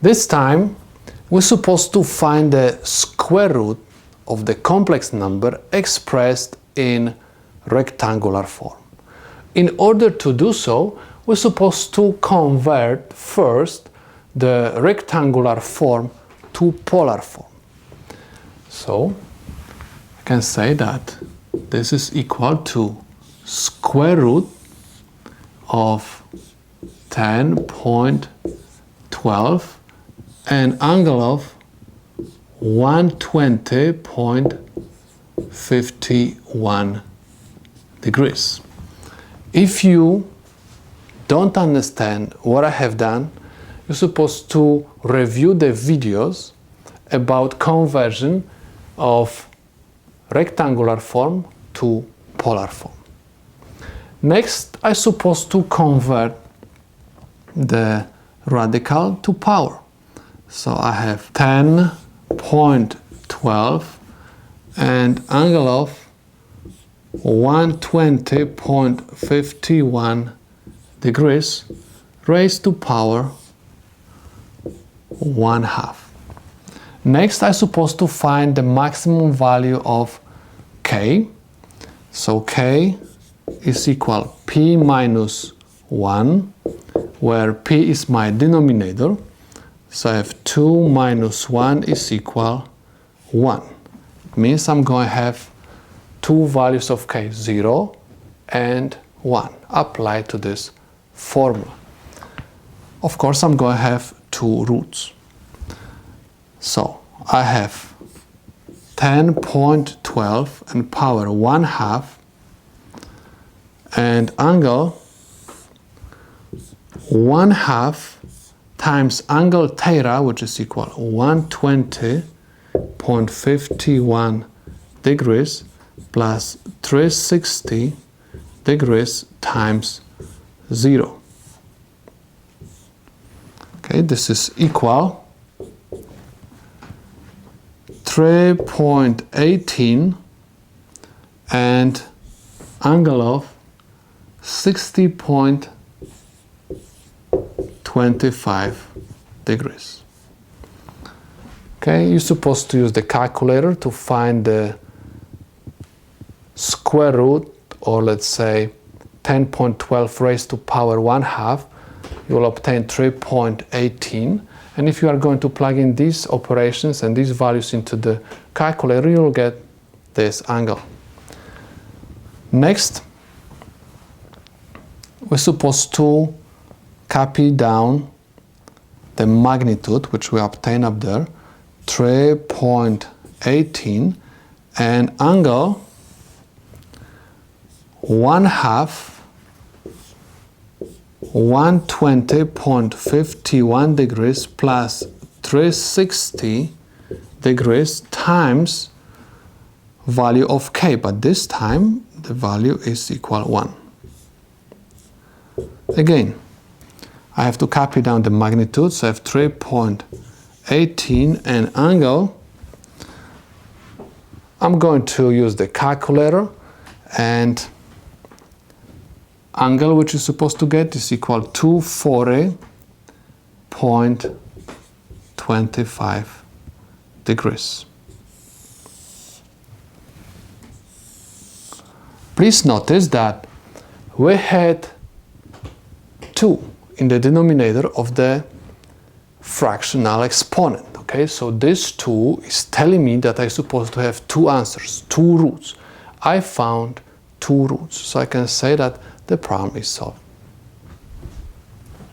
This time, we're supposed to find the square root of the complex number expressed in rectangular form. In order to do so, we're supposed to convert first the rectangular form to polar form. So, I can say that this is equal to square root of 10.12 and angle of 120.51 degrees. If you don't understand what I have done, you're supposed to review the videos about conversion of rectangular form to polar form. Next, I'm supposed to convert the radical to power. So I have 10.12 and angle of 120.51 degrees raised to power 1/2. Next, I'm supposed to find the maximum value of k. So k is equal p minus 1, where p is my denominator. So I have 2 minus 1 is equal 1. It means I'm going to have two values of k, 0 and 1, applied to this formula. Of course, I'm going to have two roots. So I have 10.12 and power 1/2 and angle 1/2 times angle theta, which is equal 120.51 degrees plus 360 degrees times 0. Okay, this is equal 3.18 and angle of 60.25 degrees. Okay, you're supposed to use the calculator to find the square root, or let's say 10.12 raised to power 1/2. You will obtain 3.18. And if you are going to plug in these operations and these values into the calculator, you will get this angle. Next, we're supposed to copy down the magnitude, which we obtain up there, 3.18, and angle 1/2 120.51 degrees plus 360 degrees times value of k, but this time the value is equal 1. Again, I have to copy down the magnitude, so I have 3.18 and angle. I'm going to use the calculator, and angle which is supposed to get is equal to 240.25 degrees. Please notice that we had 2 in the denominator of the fractional exponent. Okay, so this 2 is telling me that I'm supposed to have 2 answers, 2 roots. I found 2 roots, so I can say that the problem is solved.